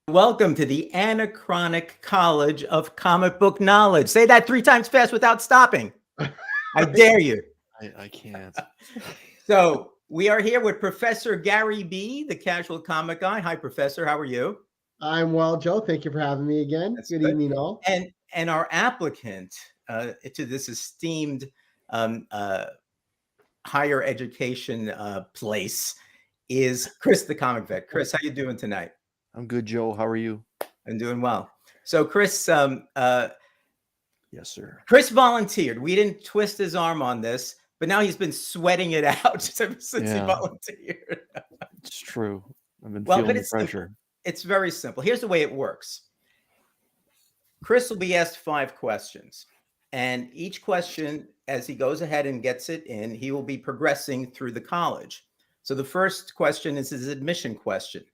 Welcome to the Anachronic College of Comic Book Knowledge. Say that 3 times fast without stopping. I dare you. I can't. So we are here with Professor Gary B., the casual comic guy. Hi, Professor. How are you? I'm well, Joe. Thank you for having me again. That's Good good. evening, all. And our applicant to this esteemed um, uh, higher education place is Chris, the comic vet. Chris, how you doing tonight? I'm good, Joe. How are you? I'm doing well. So, Chris, Yes, sir. Chris volunteered. We didn't twist his arm on this, but now he's been sweating it out since he Yeah. volunteered. It's true. I've been Well, feeling but the it's pressure. it's very simple. Here's the way it works. Chris will be asked 5 questions, and each question, as he goes ahead and gets it in, he will be progressing through the college. So the first question is his admission question.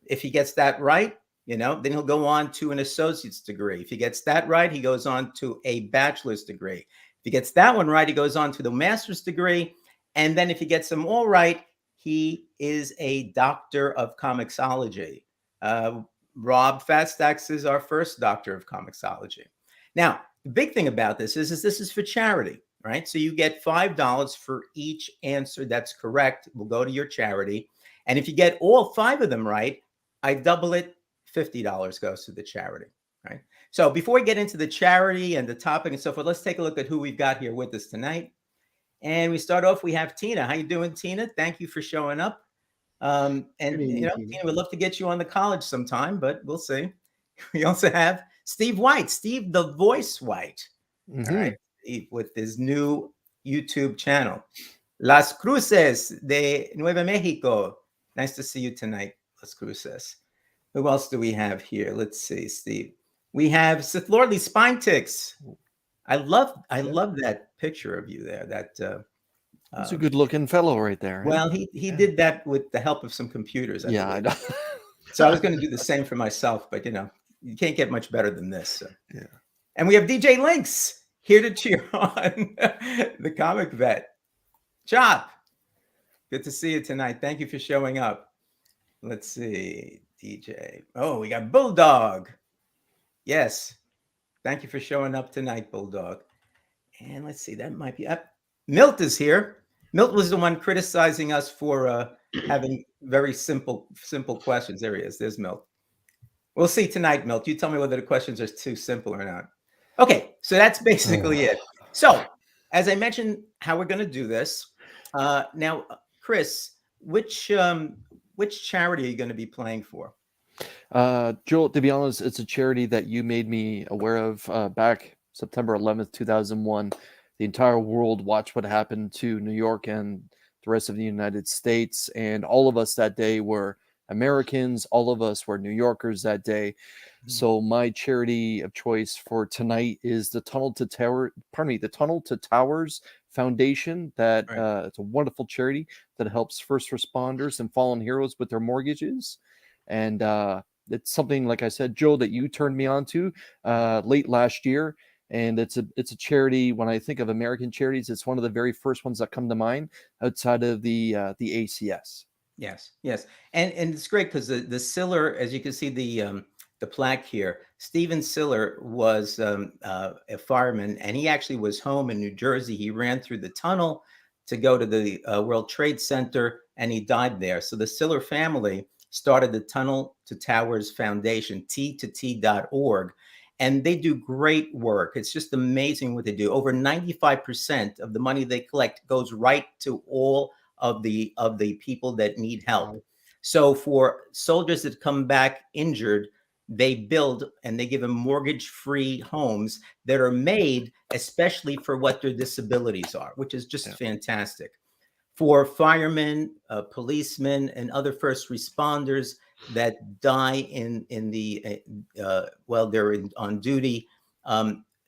If he gets that right, then he'll go on to an associate's degree. If he gets that right, he goes on to a bachelor's degree. If he gets that one right, he goes on to the master's degree. And then if he gets them all right, he is a doctor of comicsology. Rob Fatstacks is our first doctor of comicsology. Now, the big thing about this is this is for charity, right? So you get $5 for each answer that's correct. Will go to your charity. And if you get all 5 of them right, I double it. $50 goes to the charity, right? So before we get into the charity and the topic and so forth, let's take a look at who we've got here with us tonight. And we start off, we have Tina. How you doing, Tina? Thank you for showing up. And Tina, we'd love to get you on the college sometime, but we'll see. We also have Steve White, Steve the Voice White, all right, with his new YouTube channel, Las Cruces de Nueva Mexico. Nice to see you tonight, Las Cruces. Who else do we have here? Let's see, Steve. We have Sith Lordly Spine Ticks. I love that picture of you there. That's a good-looking fellow right there. Right? Well, he did that with the help of some computers. I know. So I was going to do the same for myself, but you can't get much better than this. So. Yeah. And we have DJ Lynx here to cheer on the comic vet. Chop, good to see you tonight. Thank you for showing up. Let's see. DJ. Oh, we got Bulldog. Yes. Thank you for showing up tonight, Bulldog. And let's see, that might be up. Milt is here. Milt was the one criticizing us for having very simple questions. There he is. There's Milt. We'll see tonight, Milt. You tell me whether the questions are too simple or not. Okay, so that's basically it. So, as I mentioned, how we're going to do this. Now, Chris, which charity are you going to be playing for? Joel, to be honest, it's a charity that you made me aware of back September 11th, 2001. The entire world watched what happened to New York and the rest of the United States. And all of us that day were Americans. All of us were New Yorkers that day. Mm-hmm. So my charity of choice for tonight is the Tunnel to Towers Foundation. That it's a wonderful charity that helps first responders and fallen heroes with their mortgages. And it's something, like I said, Joe, that you turned me on to late last year. And it's a charity. When I think of American charities, it's one of the very first ones that come to mind outside of the ACS. Yes. And it's great because the Siller, as you can see the plaque here, Stephen Siller was a fireman, and he actually was home in New Jersey. He ran through the tunnel to go to the World Trade Center, and he died there. So the Siller family started the Tunnel to Towers Foundation, t2t.org, and they do great work. It's just amazing what they do. Over 95% of the money they collect goes right to all of the people that need help. So for soldiers that come back injured, they build and they give them mortgage-free homes that are made especially for what their disabilities are, which is just fantastic. For firemen, policemen, and other first responders that die while they're on duty,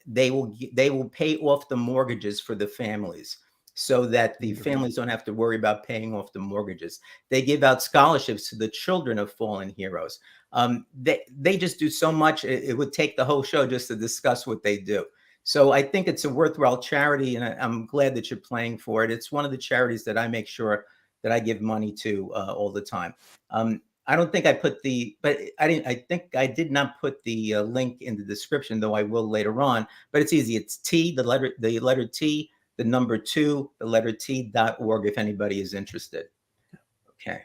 they will pay off the mortgages for the families, so that the families don't have to worry about paying off the mortgages. They give out scholarships to the children of fallen heroes. They just do so much. It would take the whole show just to discuss what they do. So I think it's a worthwhile charity, and I'm glad that you're playing for it. It's one of the charities that I make sure that I give money to all the time. I don't think I put but I think I did not put the link in the description, though I will later on. But it's easy. It's T, the letter T, the number 2, the letter T.org. If anybody is interested. Okay.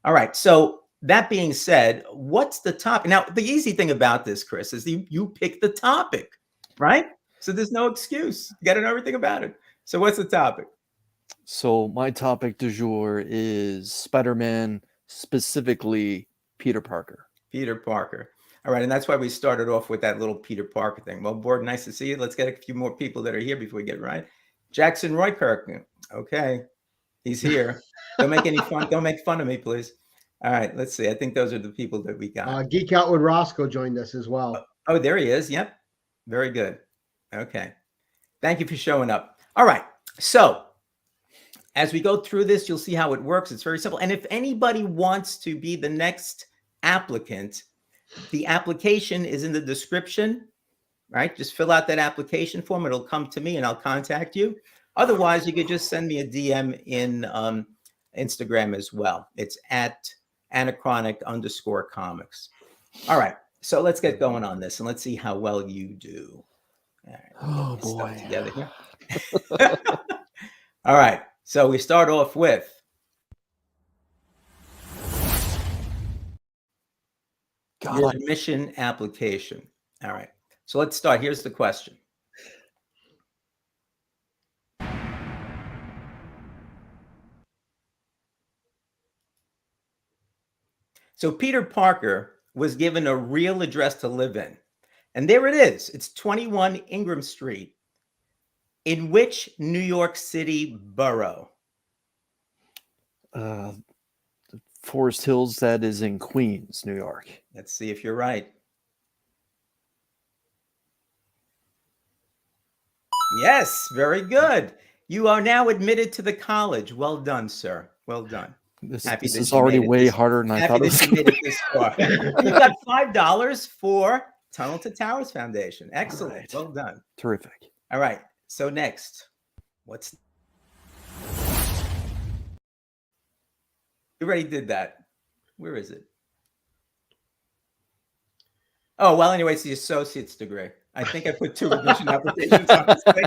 All right. So that being said, what's the topic? Now, the easy thing about this, Chris, is you pick the topic, right? So there's no excuse. You got to know everything about it. So what's the topic? So my topic du jour is Spider-Man, specifically Peter Parker. Peter Parker. All right. And that's why we started off with that little Peter Parker thing. Well, Borg, nice to see you. Let's get a few more people that are here before we get right. Jackson Roykirk. Okay. He's here. Don't make any fun. Don't make fun of me, please. All right. Let's see. I think those are the people that we got. Geek Out with Roscoe joined us as well. Oh, there he is. Yep. Very good. Okay. Thank you for showing up. All right. So as we go through this, you'll see how it works. It's very simple. And if anybody wants to be the next applicant, the application is in the description, right? Just fill out that application form. It'll come to me and I'll contact you. Otherwise, you could just send me a DM in Instagram as well. It's at Anachronic_comics. All right. So let's get going on this and let's see how well you do. All right, oh boy. Together here. All right. So we start off with your admission application. All right. So let's start. Here's the question. So Peter Parker was given a real address to live in. And there it is. It's 21 Ingram Street. In which New York City borough? Forest Hills, that is in Queens, New York. Let's see if you're right. Yes, very good. You are now admitted to the college. Well done, sir. Well done. This is already way harder than I thought it was. You made it this far. You got $5 for Tunnel to Towers Foundation. Excellent. Right. Well done. Terrific. All right. So next, you already did that. Where is it? Oh, well, anyway, it's the associate's degree. I think I put 2 admission applications on this thing.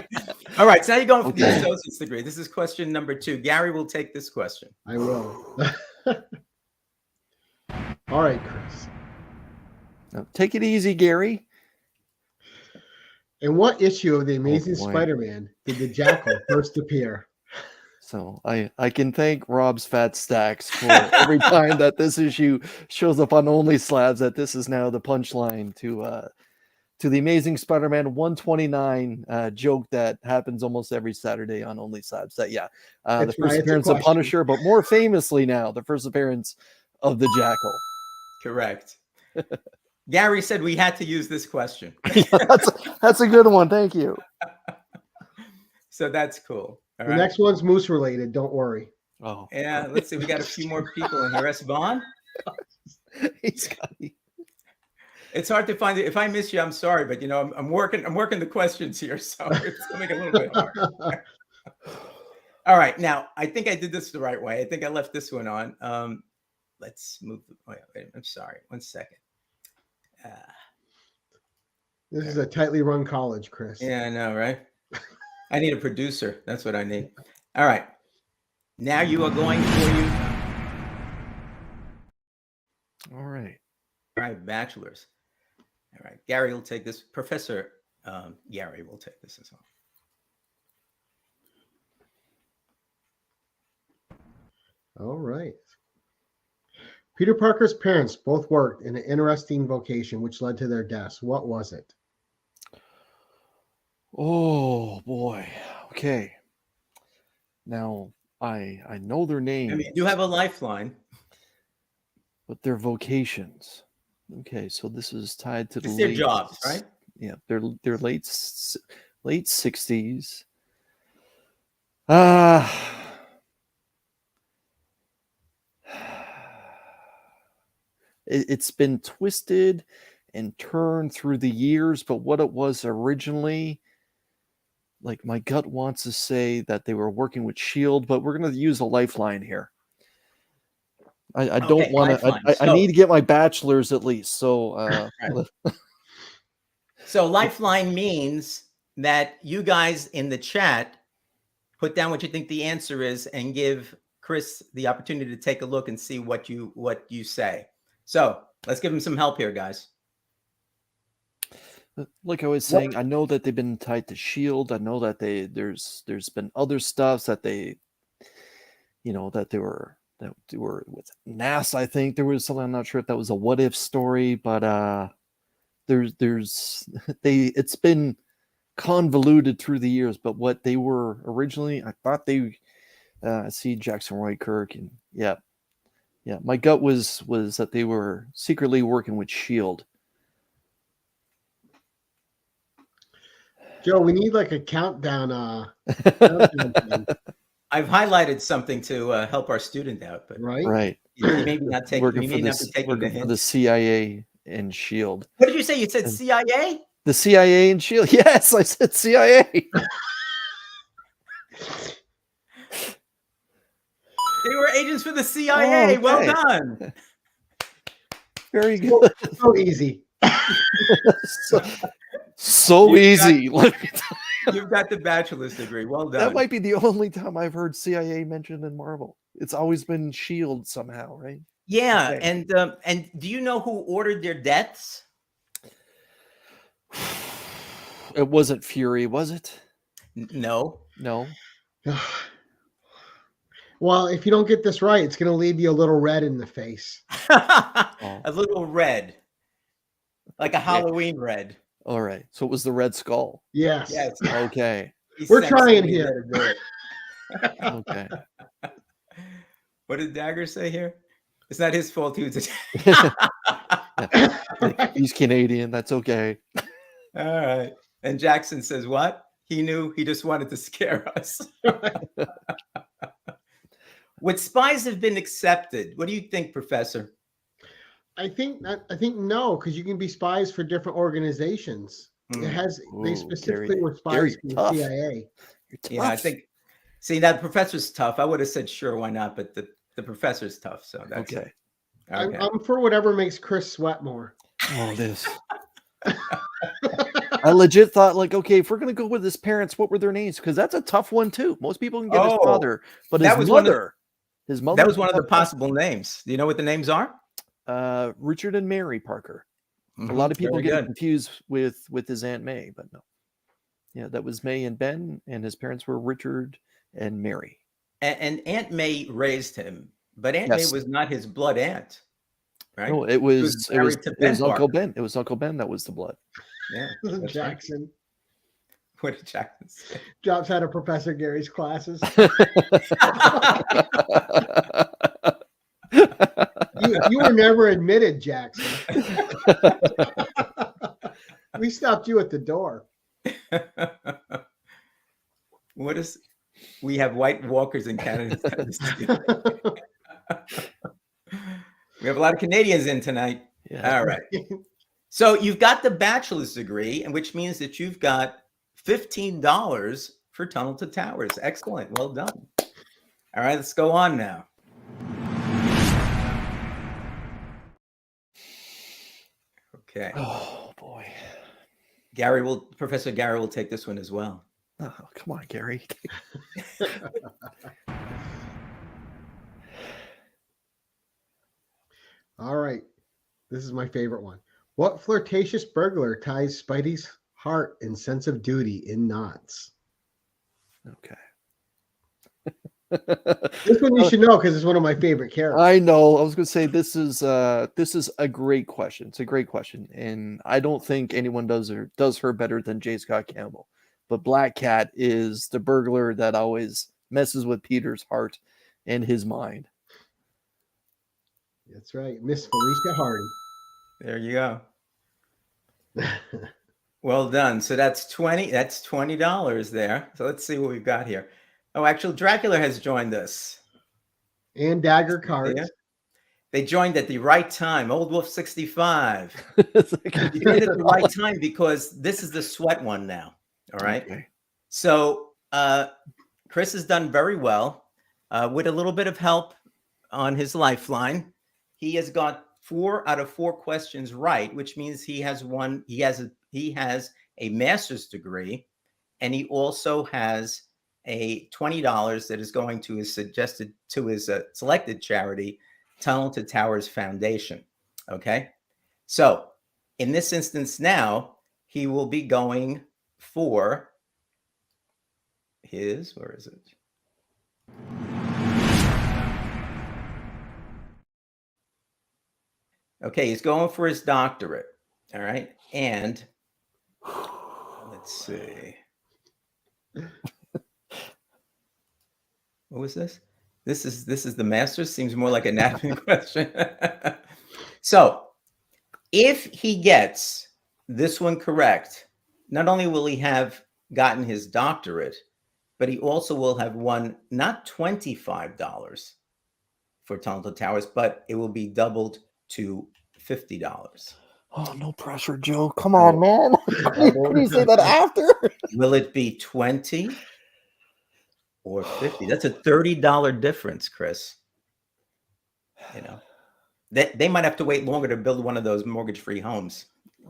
All right, so now you're going for the associate's degree. This is question number 2. Gary will take this question. I will. All right, Chris. Now, take it easy, Gary. In what issue of The Amazing Spider-Man did the Jackal first appear? So I can thank Rob's Fat Stacks for every time that this issue shows up on Only Slabs that this is now the punchline to The Amazing Spider-Man 129 joke that happens almost every Saturday on Only Slabs. That the first appearance of Punisher, but more famously now the first appearance of the Jackal. Correct. Gary said we had to use this question. That's a good one. Thank you. So that's cool. All the next one's Moose related. Don't worry. Oh, yeah. Let's see. We got a few more people in here. S. Vaughn. It's hard to find it. If I miss you, I'm sorry, but I'm working the questions here, so it's gonna make it a little bit hard. All right. Now, I think I did this the right way. I think I left this one on. Let's move. Wait, I'm sorry. 1 second. This is a tightly run college, Chris. Yeah, I know, right? I need a producer. That's what I need. All right. Now you are going for you. All right. All right, bachelors. All right. Gary will take this. Professor Gary will take this as well. All right. Peter Parker's parents both worked in an interesting vocation which led to their deaths. What was it? Oh boy. Okay. Now I know their names. I mean, you have a lifeline, but their vocations. Okay, so this is tied to their jobs, right? Yeah, they're late 60s. It's been twisted and turned through the years, but what it was originally, like my gut wants to say that they were working with S.H.I.E.L.D., but we're going to use a lifeline here. I don't Okay, want to. lifeline. I So, need to get my bachelor's at least. So right. So lifeline means that you guys in the chat put down what you think the answer is and give Chris the opportunity to take a look and see what you say. So let's give him some help here, guys. like I was saying, I know that they've been tied to Shield. I know that there's been other stuff that they, that they were with NASA. I think there was something. I'm not sure if that was a what if story, but there's it's been convoluted through the years. But what they were originally, I thought they see Jackson Roy Kirk, and yeah, my gut was that they were secretly working with Shield. Joe, we need like a countdown. Countdown thing, I've highlighted something to help our student out, but right? he may not take. Working He for may not this, be taking the working for the hint. CIA and Shield. What did you say? You said And- CIA? The CIA and Shield. Yes, I said CIA. They were agents for the CIA. Oh, Well okay. done. Very good. So easy. so easy. You've got the bachelor's degree. Well done. That might be the only time I've heard CIA mentioned in Marvel. It's always been Shield somehow, right? Yeah, Okay. and do you know who ordered their deaths? It wasn't Fury, was it? No. No. Well, if you don't get this right, it's going to leave you a little red in the face. A little red, like a Halloween red. All right. So it was the Red Skull. Yes. Yes. Okay. We're trying here. Okay. What did Dagger say here? It's not his fault. He was. Right. He's Canadian. That's okay. All right. And Jackson says what? He knew. He just wanted to scare us. Would spies have been accepted? What do you think, Professor? I think no, because you can be spies for different organizations. It has they specifically were spies for the CIA. Yeah, I think. See, that professor's tough. I would have said sure, why not? But the professor's tough. So that's okay. Okay. I'm for whatever makes Chris sweat more. Oh, this. I legit thought, like, okay, if we're gonna go with his parents, what were their names? Because that's a tough one too. Most people can get his father, but that his was mother. That was one of the possible names. Do you know what the names are? Richard and Mary Parker. A lot of people get confused with his Aunt May, but no. Yeah, that was May and Ben, and his parents were Richard and Mary. And Aunt May raised him, but Aunt May was not his blood aunt, right? No, it was Uncle Ben. It was Uncle Ben that was the blood. Yeah, Jackson. Right. What did Jackson say? Jobs out of Professor Gary's classes. You were never admitted, Jackson. We stopped you at the door. What is? We have White Walkers in Canada. We have a lot of Canadians in tonight. Yeah. All right. So you've got the bachelor's degree, and which means that you've got $15 for Tunnel to Towers. Excellent. Well done. All right, let's go on now. Okay. Oh boy. Professor Gary will take this one as well. Oh, come on, Gary. All right. This is my favorite one. What flirtatious burglar ties Spidey's heart and sense of duty in knots? Okay. This one you should know because it's one of my favorite characters. I know. I was going to say this is a great question. It's a great question, and I don't think anyone does her better than J. Scott Campbell. But Black Cat is the burglar that always messes with Peter's heart and his mind. That's right, Miss Felicia Hardy. There you go. Well done. So that's $20 there. So let's see what we've got here. Oh, actually, Dracula has joined us. And Dagger cards. Yeah. They joined at the right time. Old Wolf 65. You joined at the right time because this is the sweat one now. All right. Okay. So Chris has done very well with a little bit of help on his lifeline. He has got 4 out of 4 questions right, which means he has a master's degree, and he also has a $20 that is going to his selected charity, Tunnel to Towers Foundation. Okay, so in this instance now, he will be going for his, where is it? Okay, he's going for his doctorate. All right, and let's see. What was this? This is the master's. Seems more like a napkin question. So, if he gets this one correct, not only will he have gotten his doctorate, but he also will have won not $25 for Tunnel to Towers, but it will be doubled to $50. Oh, no pressure, Joe. Come on, man. Can you say that after? Will it be 20 or 50? That's a $30 difference, Chris. You know, they might have to wait longer to build one of those mortgage-free homes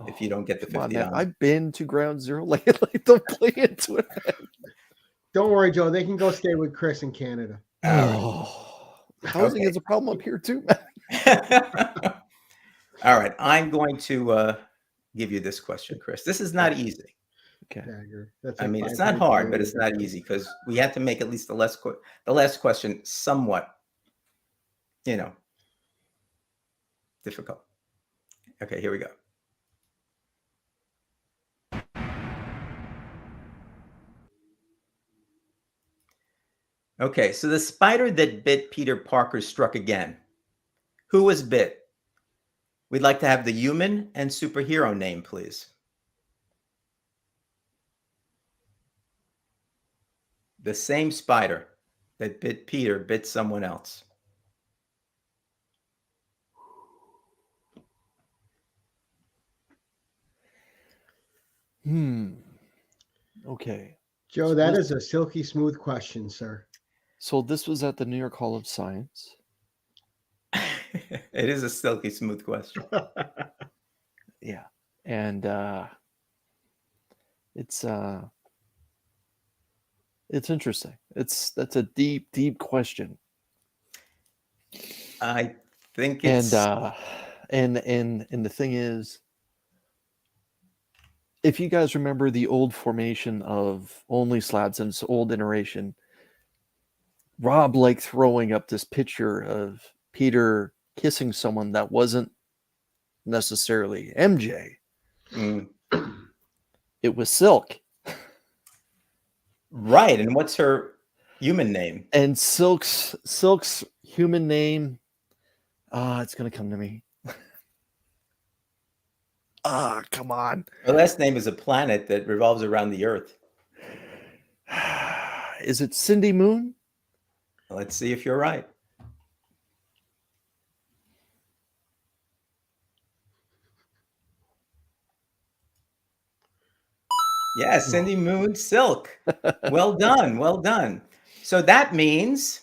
if you don't get the $50. I've been to Ground Zero lately. Don't play into it. Don't worry, Joe. They can go stay with Chris in Canada. Housing is a problem up here too, man. All right, I'm going to give you this question, Chris. This is not easy. Okay. That's I mean, it's not hard, but it's not easy because we have to make at least the last question somewhat, difficult. Okay, here we go. Okay, so the spider that bit Peter Parker struck again. Who was bit? We'd like to have the human and superhero name, please. The same spider that bit Peter bit someone else. Okay. Joe, So that is a silky smooth question, sir. So this was at the New York Hall of Science. It is a silky smooth question. Yeah. And it's interesting. That's a deep question. I think it's and the thing is, if you guys remember the old formation of Only Slabs and its old iteration, Rob liked throwing up this picture of Peter kissing someone that wasn't necessarily MJ. It was Silk. Right. And what's her human name? And Silk's human name, it's gonna come to me. Come on. Her last name is a planet that revolves around the Earth. Is it Cindy Moon? Let's see if you're right. Yeah, Cindy Moon Silk. Well done. Well done. So that means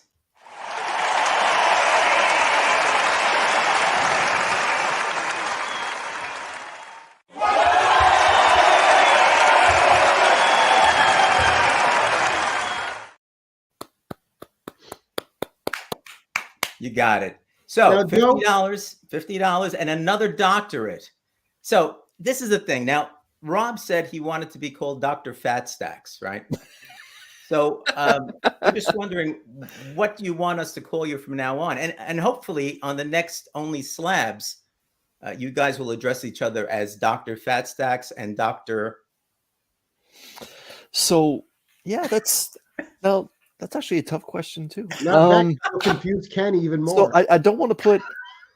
you got it. So $50 and another doctorate. So this is the thing. Now, Rob said he wanted to be called Dr. Fat Stacks, right? So I'm just wondering, what do you want us to call you from now on? And hopefully on the next Only Slabs, you guys will address each other as Dr. Fat Stacks and Dr. So yeah, that's actually a tough question too. That confused Kenny even more. So I don't want to put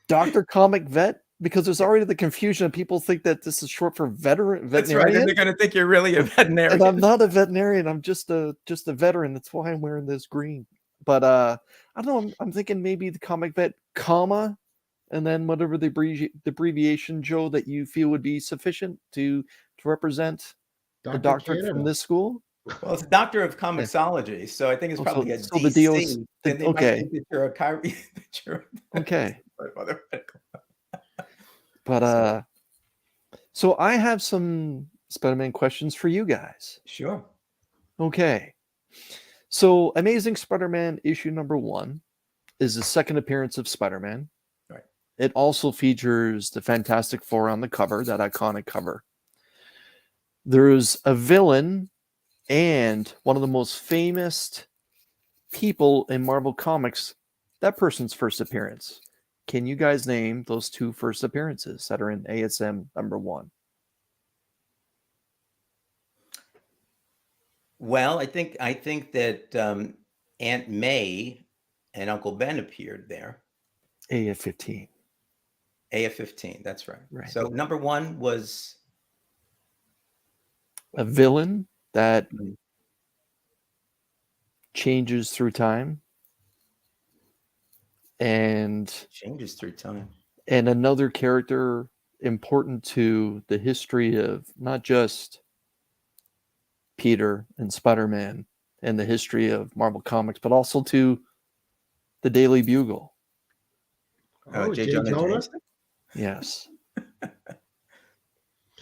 Dr. Comic Vet because there's already the confusion and people think that this is short for veterinarian. That's right. And they're going to think you're really a veterinarian. And I'm not a veterinarian. I'm just a veteran. That's why I'm wearing this green. But I don't know. I'm thinking maybe the Comic Vet, comma, and then whatever the abbreviation, Joe, that you feel would be sufficient to represent the doctorate from this school. Well, it's a doctor of comicsology, so I think it's Oh, probably a so the DOs. DC. Then they might Okay. think that you're a that you're Okay. So- But so I have some Spider-Man questions for you guys. Sure. Okay. So Amazing Spider-Man issue number 1 is the second appearance of Spider-Man. Right. It also features the Fantastic Four on the cover, that iconic cover. There's a villain and one of the most famous people in Marvel Comics, that person's first appearance. Can you guys name those 2 first appearances that are in ASM number 1? Well, I think that Aunt May and Uncle Ben appeared there. AF-15. AF-15, that's right. Right. So number 1 was A villain that Mhm. changes through time, and changes through time. another character important to the history of not just Peter and Spider-Man and the history of Marvel Comics, but also to the Daily Bugle. Oh, J. J. Jonah Jonah? Jameson? Yes.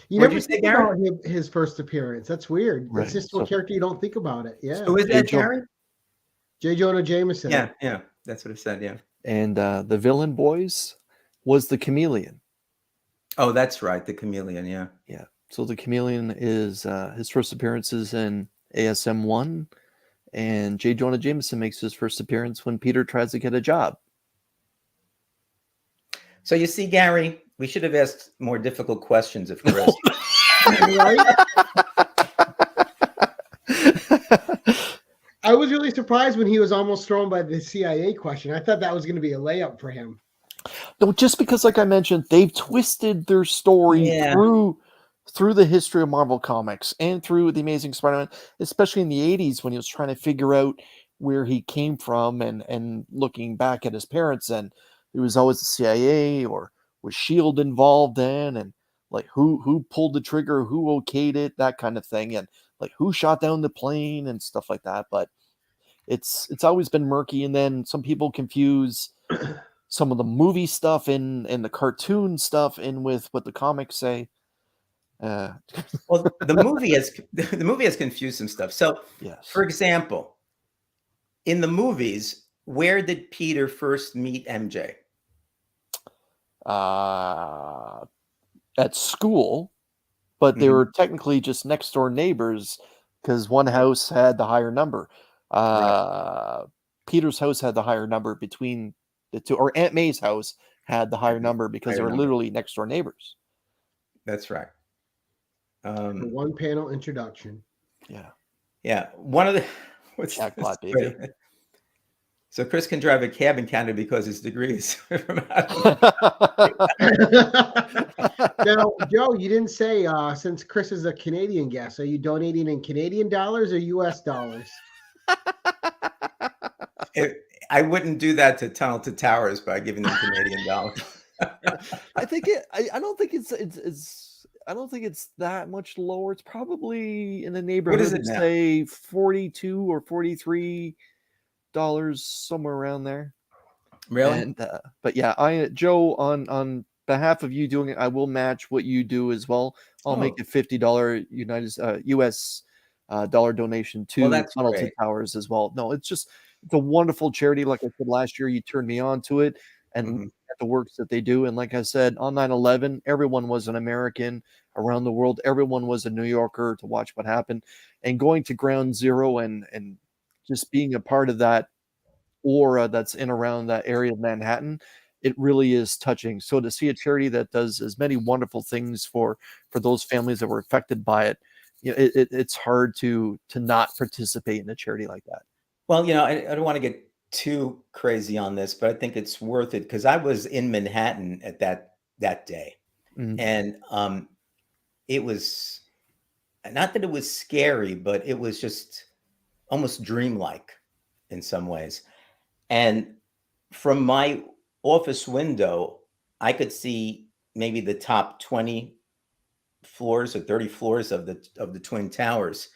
You What'd never you say, think Gary? about his first appearance. That's weird. Right, It's just so- a character you don't think about it. Yeah. Who is J. that, Jo- Gary? J. Jonah Jameson. Yeah, that's what it said, yeah. And the villain, boys, was the Chameleon. Oh, that's right, the Chameleon, yeah. Yeah. So the Chameleon is his first appearances in ASM 1, and J. Jonah Jameson makes his first appearance when Peter tries to get a job. So you see, Gary, we should have asked more difficult questions of Chris. Right? I was really surprised when he was almost thrown by the CIA question. I thought that was going to be a layup for him. No, just because, like I mentioned, they've twisted their story Yeah. through the history of Marvel Comics and through the Amazing Spider-Man, especially in the 80s when he was trying to figure out where he came from and looking back at his parents, and it was always the CIA or was SHIELD involved in, and like who pulled the trigger, who okayed it, that kind of thing, and like who shot down the plane and stuff like that. But it's always been murky, and then some people confuse some of the movie stuff and the cartoon stuff in with what the comics say. Well, the movie has confused some stuff. So, Yes. for example, in the movies, where did Peter first meet MJ? At school, but they Mhm. were technically just next door neighbors because one house had the higher number. Peter's house had the higher number between the two, or Aunt May's house had the higher number because they Higher were number. literally next door neighbors. That's right. The one panel introduction. Yeah. One of the what's Jackpot, this? baby. So Chris can drive a cab in Canada because his degree is from Now, Joe, you didn't say since Chris is a Canadian guest, are you donating in Canadian dollars or US dollars? I wouldn't do that to Tunnel to Towers by giving them Canadian dollars. I think I don't think it's I don't think it's that much lower. It's probably in the neighborhood is it of now? say $42 or $43, somewhere around there. Really? And but yeah, Joe, on behalf of you doing it, I will match what you do as well. I'll make a $50 US dollar donation to that's Tunnel to great. Towers as well. No, it's a wonderful charity. Like I said last year, you turned me on to it, and Mhm. at the works that they do. And like I said, on 9/11, everyone was an American around the world. Everyone was a New Yorker to watch what happened, and going to Ground Zero and just being a part of that aura that's in around that area of Manhattan, it really is touching. So to see a charity that does as many wonderful things for those families that were affected by it, it's hard to not participate in a charity like that. Well, I don't want to get too crazy on this, but I think it's worth it because I was in Manhattan at that day, Mhm. and it was not that it was scary, but it was just almost dreamlike in some ways. And from my office window, I could see maybe the top 20 floors or 30 floors of the Twin Towers.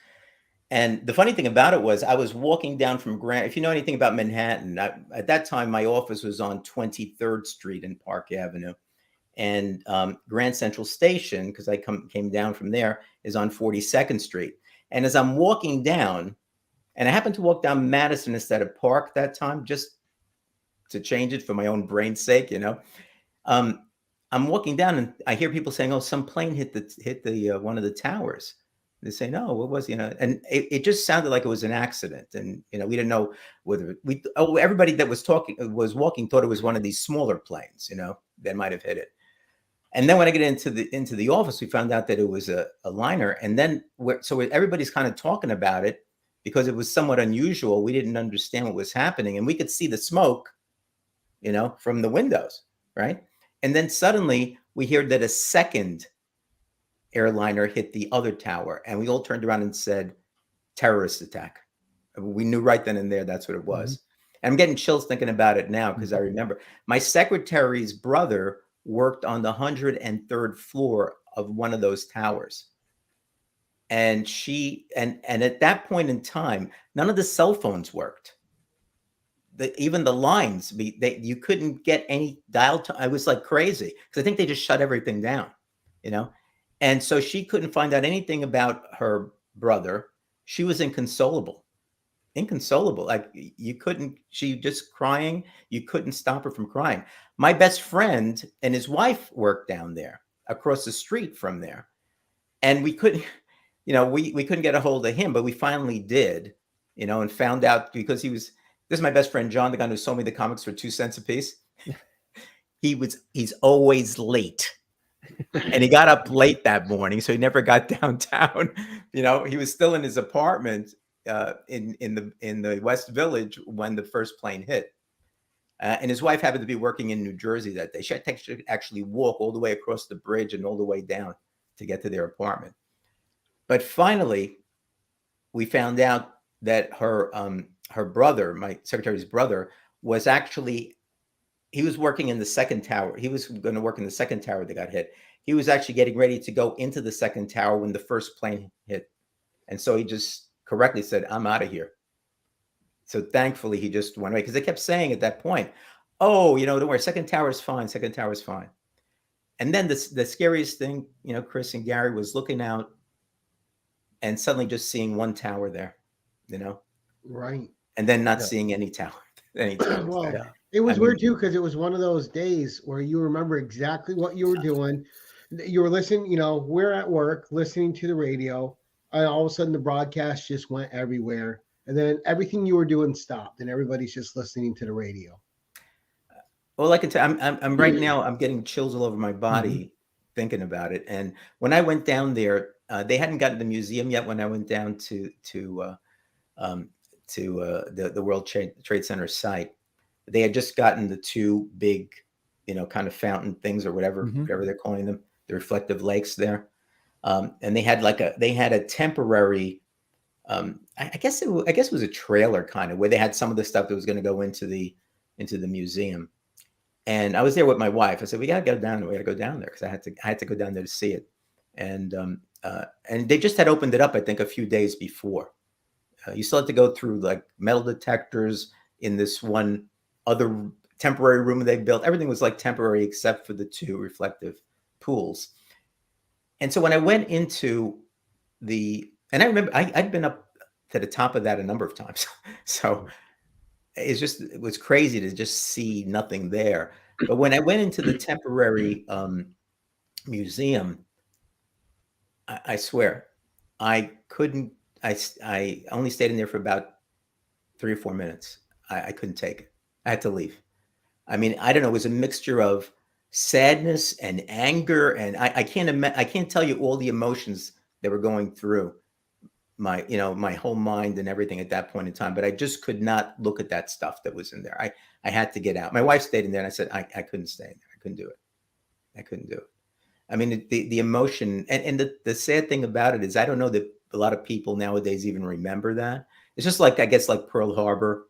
And the funny thing about it was I was walking down from Grand. If you know anything about Manhattan, at that time my office was on 23rd Street and Park Avenue, and Grand Central Station, because I came down from there, is on 42nd Street. And as I'm walking down, and I happened to walk down Madison instead of Park that time, just to change it for my own brain's sake, I'm walking down and I hear people saying, "Oh, some plane hit the one of the towers." They say, "No, what was And it just sounded like it was an accident, and we didn't know whether everybody that was walking thought it was one of these smaller planes, that might have hit it. And then when I get into the office, we found out that it was a liner, and then everybody's kind of talking about it because it was somewhat unusual. We didn't understand what was happening, and we could see the smoke, from the windows, right? And then suddenly we hear that a second airliner hit the other tower, and we all turned around and said, "Terrorist attack." We knew right then and there that's what it was. And I'm getting chills thinking about it now because I remember my secretary's brother worked on the 103rd floor of one of those towers. And at that point in time, none of the cell phones worked. Even the lines, you couldn't get any dial tone. I was like crazy because I think they just shut everything down, and so she couldn't find out anything about her brother. She was inconsolable. Like she just crying. You couldn't stop her from crying. My best friend and his wife worked down there across the street from there. And we couldn't, we couldn't get a hold of him, but we finally did, and found out because this is my best friend, John, the guy who sold me the comics for 2 cents a piece. He's always late. And he got up late that morning, so he never got downtown. He was still in his apartment in the West Village when the first plane hit. And his wife happened to be working in New Jersey that day. She had to actually walk all the way across the bridge and all the way down to get to their apartment. But finally, we found out that her brother, my secretary's brother, he was working in the second tower. He was going to work in the second tower that got hit. He was actually getting ready to go into the second tower when the first plane hit. And so he just correctly said, "I'm out of here." So thankfully he just went away because they kept saying at that point, "Oh, don't worry, second tower is fine. Second tower is fine." And then the scariest thing, Chris and Gary, was looking out and suddenly just seeing one tower there, Right. And then not seeing any tower. Well, it was weird too because it was one of those days where you remember exactly what you were doing. You were listening, we're at work listening to the radio, and all of a sudden the broadcast just went everywhere, and then everything you were doing stopped, and everybody's just listening to the radio. Well, I can tell, I'm right now, I'm getting chills all over my body thinking about it. And when I went down there, they hadn't gotten the museum yet. When I went down to the World Trade Center site, they had just gotten the two big, kind of fountain things or whatever they're calling them, the reflective lakes there. And they had a temporary, I guess it was a trailer kind of where they had some of the stuff that was going to go into the museum. And I was there with my wife. I said, "We got to go down there. We got to go down there," because I had to go down there to see it. And they just had opened it up, I think, a few days before. You still had to go through like metal detectors in this one other temporary room they built. Everything was like temporary except for the two reflective pools. And so when I went into and I remember I'd been up to the top of that a number of times. So it was crazy to just see nothing there. But when I went into the temporary museum, I swear, I couldn't. I only stayed in there for about 3 or 4 minutes. I couldn't take it. I had to leave. I mean, I don't know. It was a mixture of sadness and anger, and I can't tell you all the emotions that were going through my whole mind and everything at that point in time. But I just could not look at that stuff that was in there. I had to get out. My wife stayed in there, and I said I couldn't stay in there. I couldn't do it. I couldn't do it. I mean, the emotion and the sad thing about it is I don't know that a lot of people nowadays even remember that. It's just like, I guess, like Pearl Harbor,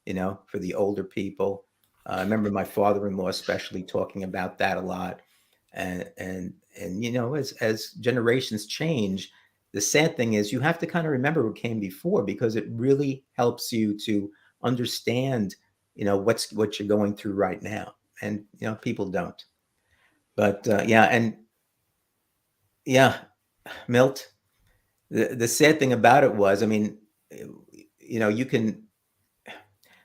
for the older people. I remember my father-in-law especially talking about that a lot. And as generations change, the sad thing is you have to kind of remember what came before, because it really helps you to understand, what you're going through right now. And, people don't. But Milt, the sad thing about it was, I mean, you can,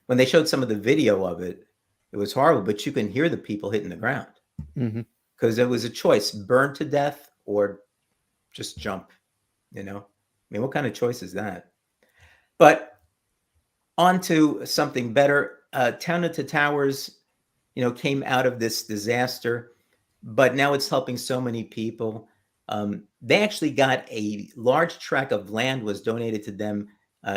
when they showed some of the video of it, it was horrible, but you can hear the people hitting the ground, because it was a choice: burn to death or just jump. I mean, what kind of choice is that? But on to something better. Town to Towers, came out of this disaster, but now it's helping so many people. They actually got a large tract of land was donated to them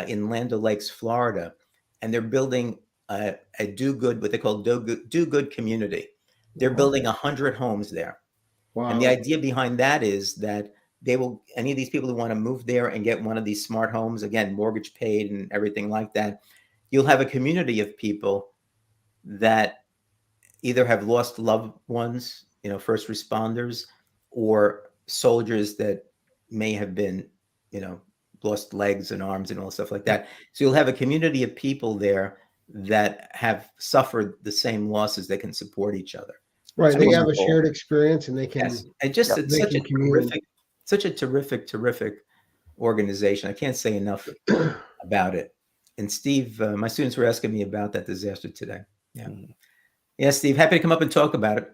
in Land O'Lakes, Florida, and they're building a do good, what they call do good community. They're building 100 homes there. Wow. And the idea behind that is that any of these people who want to move there and get one of these smart homes, again, mortgage paid and everything like that, you'll have a community of people that either have lost loved ones, first responders, or soldiers that may have been, lost legs and arms and all stuff like that. So you'll have a community of people there that have suffered the same losses that can support each other. Right. They have a shared experience, and they can. Yes. And just it's such a terrific organization. I can't say enough about it. And Steve, my students were asking me about that disaster today. Yeah. Yeah, Steve, happy to come up and talk about it.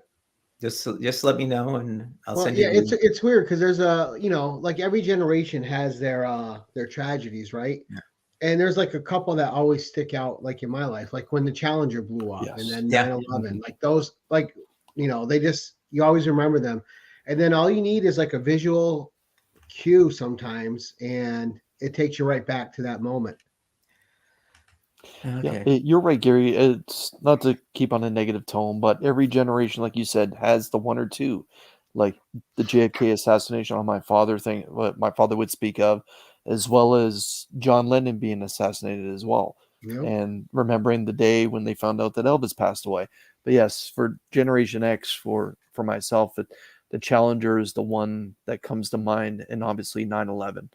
Just let me know, and I'll send you. Yeah, it's weird because there's like every generation has their tragedies, right? Yeah. And there's like a couple that always stick out, like in my life, like when the Challenger blew up, and then 9/11, like those, like you always remember them, and then all you need is like a visual cue sometimes, and it takes you right back to that moment. Okay. Yeah, you're right, Gary. It's not to keep on a negative tone, but every generation, like you said, has the one or two, like the JFK assassination on my father thing, what my father would speak of, as well as John Lennon being assassinated as well. Yep. And remembering the day when they found out that Elvis passed away. But yes, for Generation X, for myself, the Challenger is the one that comes to mind, and obviously 9/11.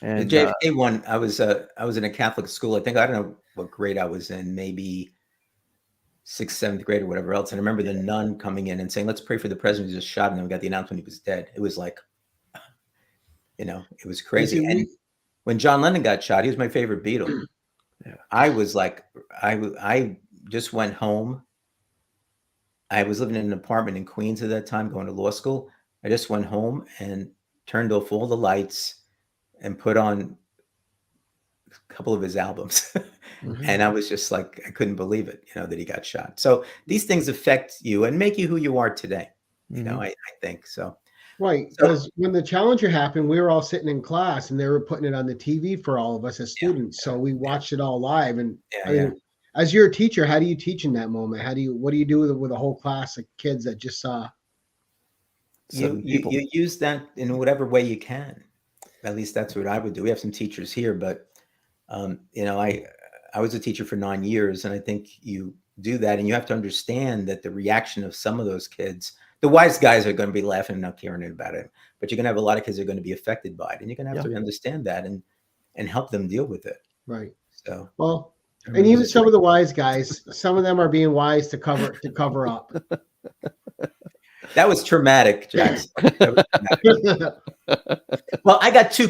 And the JFK one, I was in a Catholic school. I don't know what grade I was in, maybe 6th, 7th grade or whatever else. And I remember the nun coming in and saying, "Let's pray for the president who just shot." And then we got the announcement he was dead. It was like, it was crazy. And when John Lennon got shot, he was my favorite Beatle. Yeah. I was like, I just went home. I was living in an apartment in Queens at that time, going to law school. I just went home and turned off all the lights and put on a couple of his albums. And I was just like, I couldn't believe it, that he got shot. So these things affect you and make you who you are today. I think so. Right. Because when the Challenger happened, we were all sitting in class and they were putting it on the TV for all of us as students. So we watched it all live. And I mean, as you're a teacher, how do you teach in that moment? What do you do with a whole class of kids that just saw? You use that in whatever way you can. At least that's what I would do. We have some teachers here, but I was a teacher for 9 years, and I think you do that, and you have to understand that the reaction of some of those kids, the wise guys are going to be laughing and not caring about it, but you're going to have a lot of kids that are going to be affected by it, and you're going to have to understand that and help them deal with it. Right. So and even some of the wise guys, some of them are being wise to cover up. That was traumatic, Jackson. Well, I got two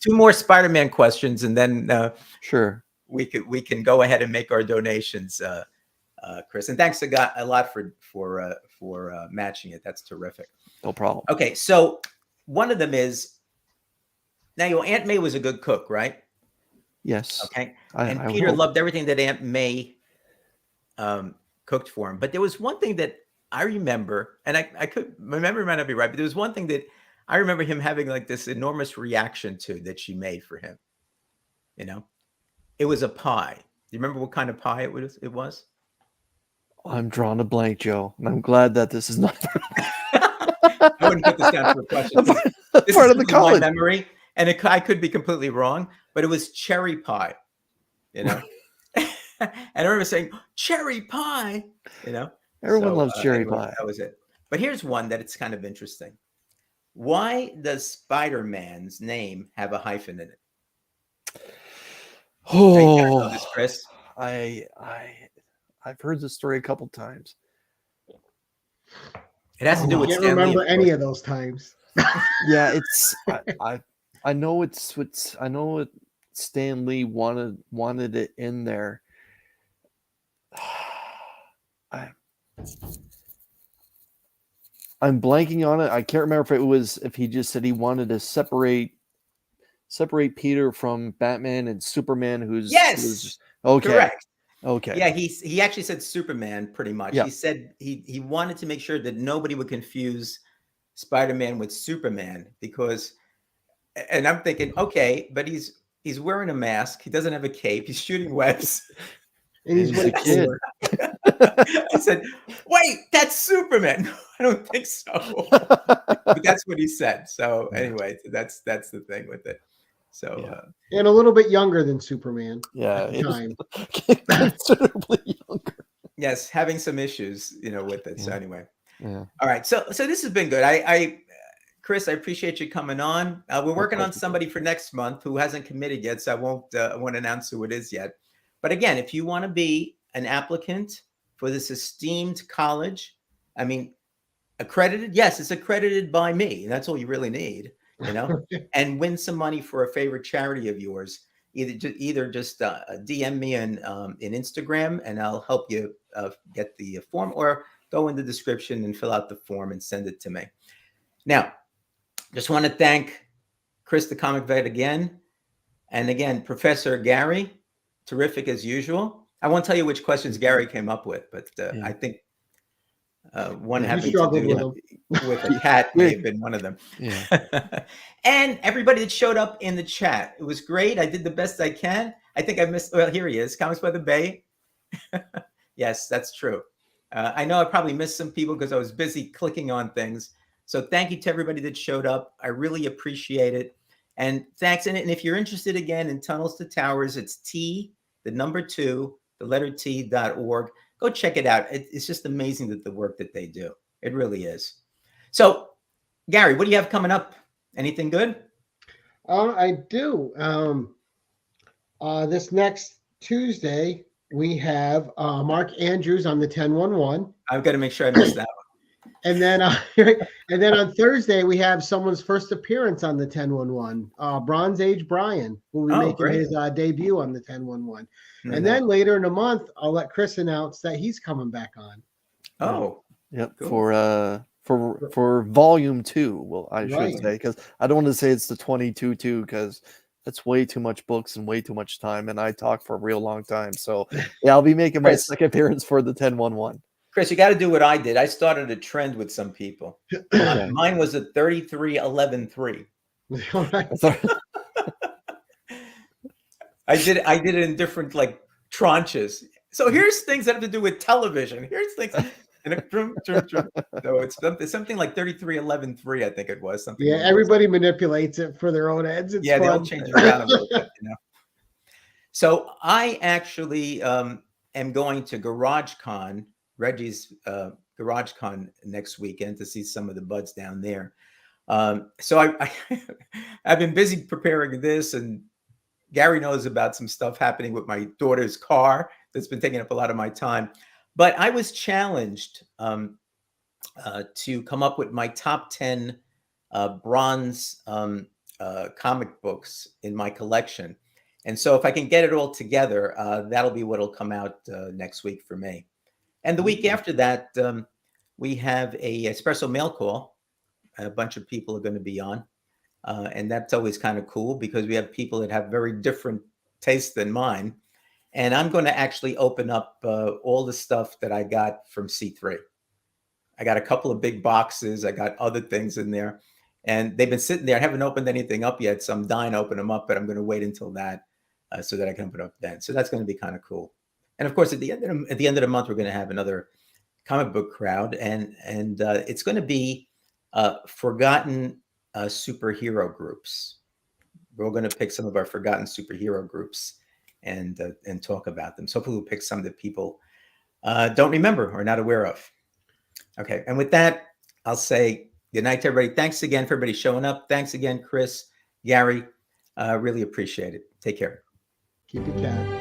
more Spider-Man questions, and then sure we can go ahead and make our donations, Chris. And thanks a lot for matching it. That's terrific. No problem. Okay, so one of them is, now your Aunt May was a good cook, right? Yes. Okay. And Peter loved everything that Aunt May cooked for him. But there was one thing that I remember, and I could remember, might not be right, but there was one thing that I remember him having like this enormous reaction to that she made for him. It was a pie. Do you remember what kind of pie it was? I'm drawing a blank, Joe, and I'm glad that this is not. I wouldn't put this down for a question. This part of the college my memory, and I could be completely wrong, but it was cherry pie. And I remember saying cherry pie. Everyone loves cherry pie. That was it. But here's one that it's kind of interesting. Why does Spider-Man's name have a hyphen in it? Oh, You gotta know this, Chris. I've heard this story a couple times. It has to do I with can't Stan Lee, remember of any course. of those times. Yeah, I know I know it. Stan Lee wanted it in there. I'm blanking on it. I can't remember if he just said he wanted to separate Peter from Batman and Superman, who's Yes, okay. correct. Okay. Yeah, he actually said Superman pretty much. Yeah. He said he wanted to make sure that nobody would confuse Spider-Man with Superman because, and I'm thinking, okay, but he's wearing a mask. He doesn't have a cape. He's shooting webs. And he's He's way a kid. cooler. I said, wait, that's Superman. No, I don't think so. But that's what he said. So anyway, that's the thing with it. So Yeah. And a little bit younger than Superman Yeah, at the time. considerably younger. yes, having some issues, with it. So Yeah. anyway, Yeah. all right. So this has been good. Chris, I appreciate you coming on. We're working on somebody for next month who hasn't committed yet, so I won't announce who it is yet. But again, if you want to be an applicant for this esteemed college, I mean, accredited, yes, it's accredited by me. That's all you really need, and win some money for a favorite charity of yours. Either just DM me in Instagram, and I'll help you get the form, or go in the description and fill out the form and send it to me. Now, just want to thank Chris the Comic Vet again. And again, Professor Gary, terrific as usual. I won't tell you which questions Gary came up with, but I think one having to do with a cat may have been one of them. Yeah. And everybody that showed up in the chat, it was great. I did the best I can. I think I missed, well, here he is, Comics by the Bay. Yes, that's true. I know I probably missed some people because I was busy clicking on things. So thank you to everybody that showed up. I really appreciate it. And thanks. And if you're interested again in Tunnels to Towers, it's T, the number 2, the letter T.org. Go check it out. It's just amazing that the work that they do. It really is. So, Gary, what do you have coming up? Anything good? I do. This next Tuesday, we have Mark Andrews on the 1011. I've got to make sure I miss that one. And then on Thursday, we have someone's first appearance on the 1011. Bronze Age Brian will be making great. his debut on the 1011. Mm-hmm. And then later in the month, I'll let Chris announce that he's coming back on. Oh, yep. Cool. For volume 2, well, I should Right. say, because I don't want to say it's the 22 because that's way too much books and way too much time, and I talk for a real long time. So yeah, I'll be making my second appearance for the 1011. Chris, you got to do what I did. I started a trend with some people. Mine was a 33-11-3. I did it in different tranches. So here's things that have to do with television. Here's things. So it's something like 33-11-3, I think it was. Something. Yeah, everybody manipulates it for their own ends. It's fun. They all change it around a little bit, So I actually am going to GarageCon, Reggie's GarageCon next weekend to see some of the buds down there. So I've been busy preparing this, and Gary knows about some stuff happening with my daughter's car that's been taking up a lot of my time. But I was challenged to come up with my top 10 bronze comic books in my collection. And so if I can get it all together, that'll be what'll come out next week for me. And the week after that, we have a Espresso Mail Call. A bunch of people are going to be on. And that's always kind of cool because we have people that have very different tastes than mine. And I'm going to actually open up all the stuff that I got from C3. I got a couple of big boxes. I got other things in there. And they've been sitting there. I haven't opened anything up yet, so I'm dying to open them up, but I'm going to wait until that so that I can open up then. So that's going to be kind of cool. And of course, at the end of the month, we're going to have another comic book crowd, and it's going to be forgotten superhero groups. We're going to pick some of our forgotten superhero groups and talk about them. So hopefully we'll pick some that people don't remember or not aware of. Okay, and with that, I'll say Good night to everybody. Thanks again for everybody showing up. Thanks again, Chris, Gary. Really appreciate it. Take care. Keep it cat.